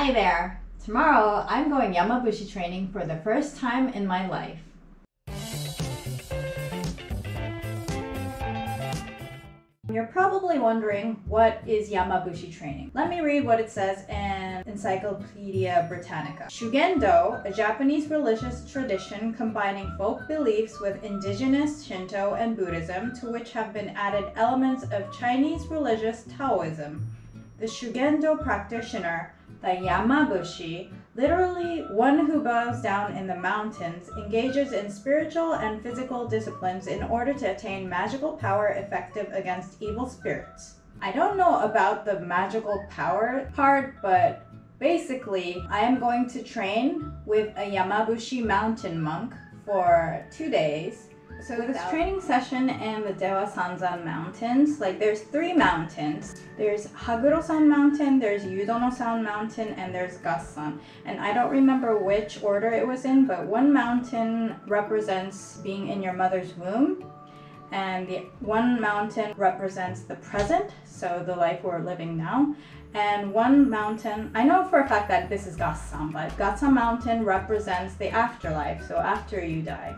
Hi there! Tomorrow I'm going Yamabushi training for the first time in my life. You're probably wondering, what is Yamabushi training? Let me read what it says in Encyclopedia Britannica. Shugendo, a Japanese religious tradition combining folk beliefs with indigenous Shinto and Buddhism, to which have been added elements of Chinese religious Taoism. The Shugendo practitioner, the Yamabushi, literally one who bows down in the mountains, engages in spiritual and physical disciplines in order to attain magical power effective against evil spirits. I don't know about the magical power part, but basically I am going to train with a Yamabushi mountain monk for 2 days. So this training session in the Dewa Sanzan mountains, there's 3 mountains. There's Haguro-san mountain, there's Yudono-san mountain, and there's Gassan. And I don't remember which order it was in, but one mountain represents being in your mother's womb, and the one mountain represents the present, so the life we're living now. And one mountain, I know for a fact that this is Gassan, but Gassan mountain represents the afterlife, so after you die.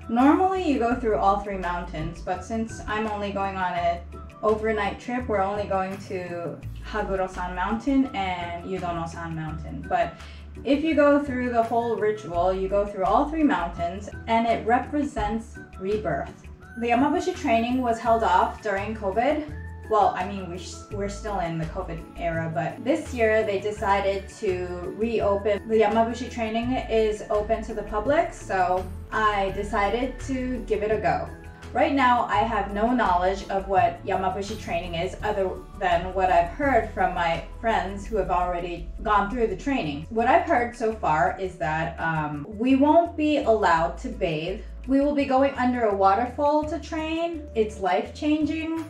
Normally you go through all 3 mountains, but since I'm only going on an overnight trip, we're only going to Haguro-san mountain and Yudono-san mountain. But if you go through the whole ritual, you go through all 3 mountains, and it represents rebirth. The Yamabushi training was held off during COVID. Well, I mean, we're still in the COVID era, but this year they decided to reopen. The Yamabushi training is open to the public, so I decided to give it a go. Right now, I have no knowledge of what Yamabushi training is other than what I've heard from my friends who have already gone through the training. What I've heard so far is that we won't be allowed to bathe. We will be going under a waterfall to train. It's life-changing.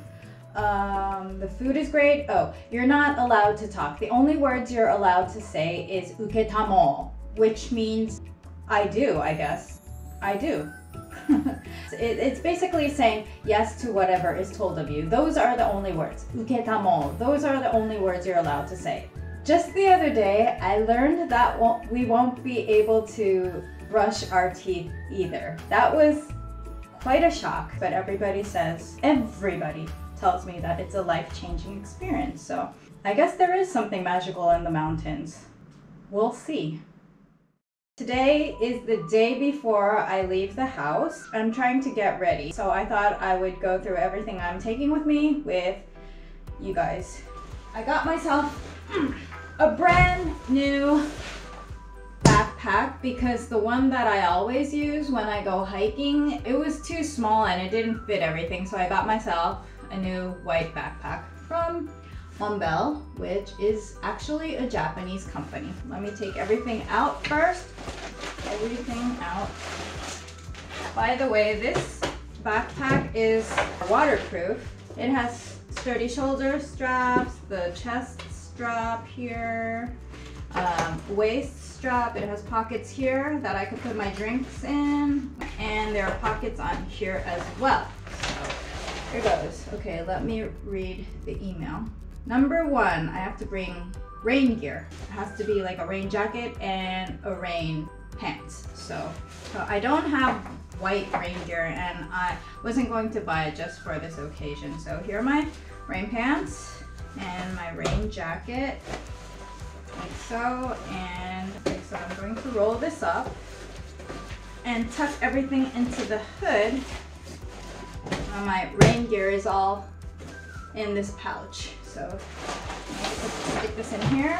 The food is great. Oh, you're not allowed to talk. The only words you're allowed to say is uketamo, which means I do, I guess. I do. It's basically saying yes to whatever is told of you. Those are the only words. Uketamo. Those are the only words you're allowed to say. Just the other day, I learned that we won't be able to brush our teeth either. That was quite a shock, but everybody tells me that it's a life-changing experience. So I guess there is something magical in the mountains. We'll see. Today is the day before I leave the house. I'm trying to get ready, so I thought I would go through everything I'm taking with me with you guys. I got myself a brand new backpack because the one that I always use when I go hiking, it was too small and it didn't fit everything, so I got myself a new white backpack from Monbel, which is actually a Japanese company. Let me take everything out first. Everything out. By the way, this backpack is waterproof. It has sturdy shoulder straps, the chest strap here, waist strap. It has pockets here that I could put my drinks in, and there are pockets on here as well. So here goes. Okay, let me read the email. Number 1, I have to bring rain gear. It has to be like a rain jacket and a rain pants. So I don't have white rain gear, and I wasn't going to buy it just for this occasion. So here are my rain pants and my rain jacket, like so. And okay, so I'm going to roll this up and tuck everything into the hood. Now my rain gear is all in this pouch. So I'll stick this in here.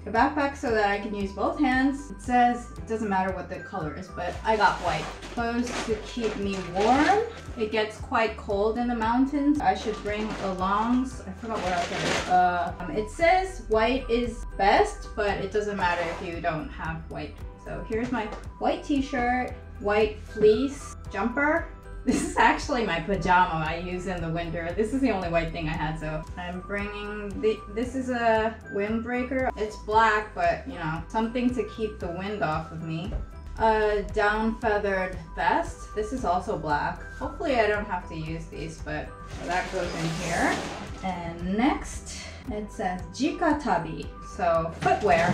The backpack so that I can use both hands. It says it doesn't matter what the color is, but I got white. Clothes to keep me warm. It gets quite cold in the mountains. I should bring a longs. I forgot what I said. It says white is best, but it doesn't matter if you don't have white. So here's my white t-shirt, white fleece jumper. This is actually my pajama I use in the winter. This is the only white thing I had, so I'm bringing this is a windbreaker. It's black, but you know, something to keep the wind off of me. A down feathered vest. This is also black. Hopefully I don't have to use these, but that goes in here. And next, It says Jikatabi, so footwear.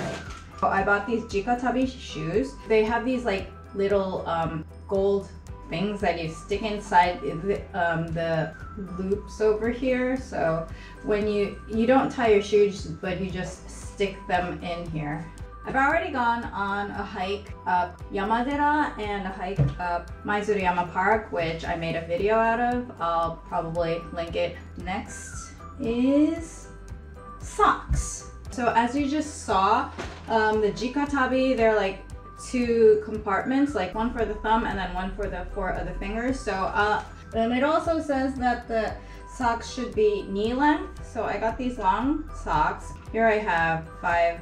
So I bought these Jikatabi shoes. They have these like little gold things that you stick inside the loops over here. So when you don't tie your shoes, but you just stick them in here. I've already gone on a hike up Yamadera and a hike up Maizuruyama Park, which I made a video out of. I'll probably link it. Next is socks. So as you just saw, the Jikatabi, they're like 2 compartments, like one for the thumb and then one for the 4 other fingers. So and it also says that the socks should be knee length. So I got these long socks. Here I have 5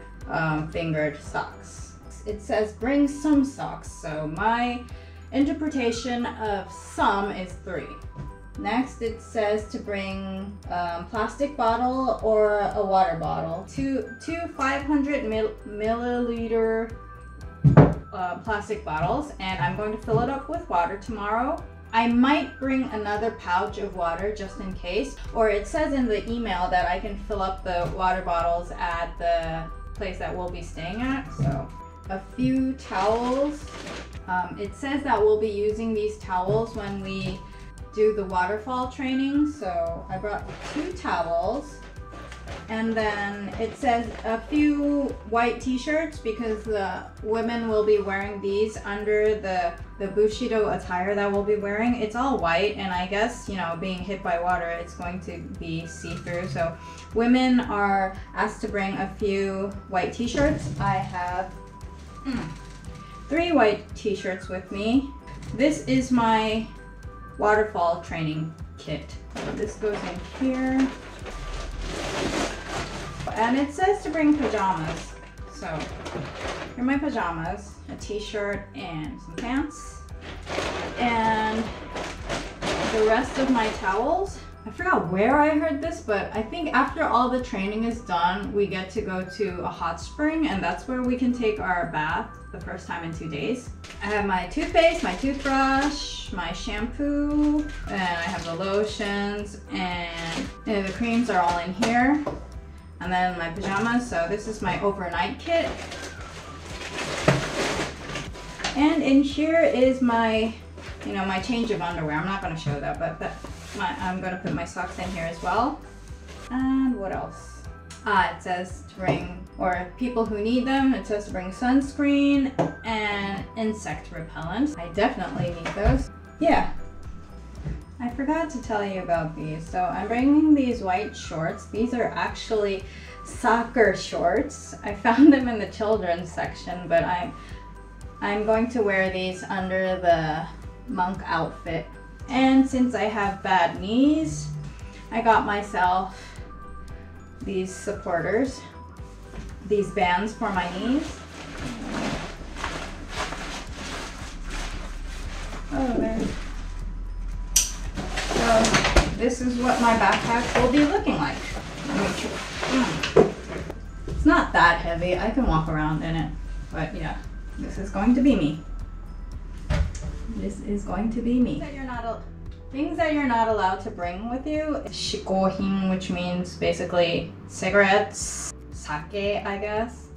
fingered socks. It says bring some socks, so my interpretation of some is 3. Next it says to bring plastic bottle or a water bottle. Two 500 milliliter plastic bottles, and I'm going to fill it up with water tomorrow. I might bring another pouch of water just in case, or it says in the email that I can fill up the water bottles at the place that we'll be staying at. So a few towels. It says that we'll be using these towels when we do the waterfall training, so I brought 2 towels. And then it says a few white t-shirts because the women will be wearing these under the Bushido attire that we'll be wearing. It's all white, and I guess, you know, being hit by water, it's going to be see-through. So women are asked to bring a few white t-shirts. I have 3 white t-shirts with me. This is my waterfall training kit. So this goes in here. And it says to bring pajamas. So here are my pajamas, a t-shirt and some pants. And the rest of my towels. I forgot where I heard this, but I think after all the training is done, we get to go to a hot spring, and that's where we can take our bath the first time in 2 days. I have my toothpaste, my toothbrush, my shampoo, and I have the lotions, and the creams are all in here. And then my pajamas, so this is my overnight kit. And in here is my, my change of underwear. I'm not gonna show that, but I'm gonna put my socks in here as well. And what else? It says to bring, or people who need them, it says to bring sunscreen and insect repellent. I definitely need those. Yeah. I forgot to tell you about these. So I'm bringing these white shorts. These are actually soccer shorts. I found them in the children's section, but I'm going to wear these under the monk outfit. And since I have bad knees, I got myself these supporters, these bands for my knees. Oh, there. So this is what my backpack will be looking like. It's not that heavy. I can walk around in it, but yeah, this is going to be me. This is going to be me. Things that you're not allowed to bring with you is shikohin, which means basically cigarettes, sake, I guess,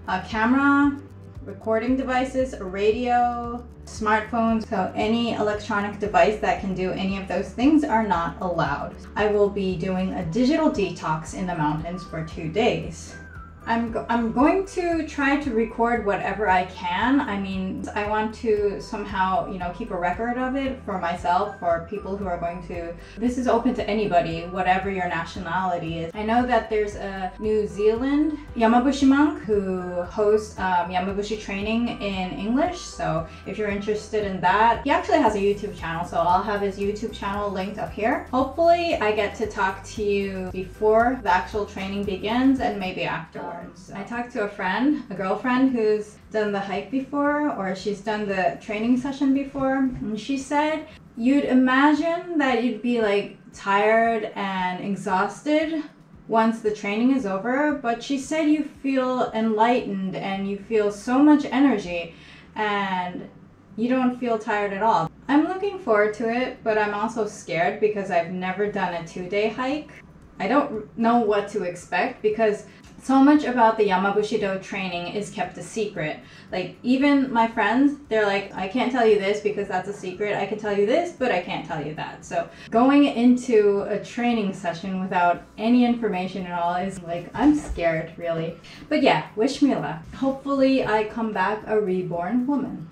a camera, recording devices, a radio, smartphones. So any electronic device that can do any of those things are not allowed. I will be doing a digital detox in the mountains for 2 days. I'm going to try to record whatever I can. I mean, I want to somehow, keep a record of it for myself, for people who are going to. This is open to anybody, whatever your nationality is. I know that there's a New Zealand Yamabushi monk who hosts Yamabushi training in English. So if you're interested in that, he actually has a YouTube channel. So I'll have his YouTube channel linked up here. Hopefully I get to talk to you before the actual training begins and maybe afterwards. I talked to a girlfriend who's done the hike before, or she's done the training session before, and she said you'd imagine that you'd be like tired and exhausted once the training is over, but she said you feel enlightened and you feel so much energy and you don't feel tired at all. I'm looking forward to it, but I'm also scared because I've never done a 2-day hike. I don't know what to expect because so much about the Yamabushido training is kept a secret. Like, even my friends, they're like, I can't tell you this because that's a secret. I can tell you this, but I can't tell you that. So going into a training session without any information at all is like, I'm scared, really. But yeah, wish me luck. Hopefully I come back a reborn woman.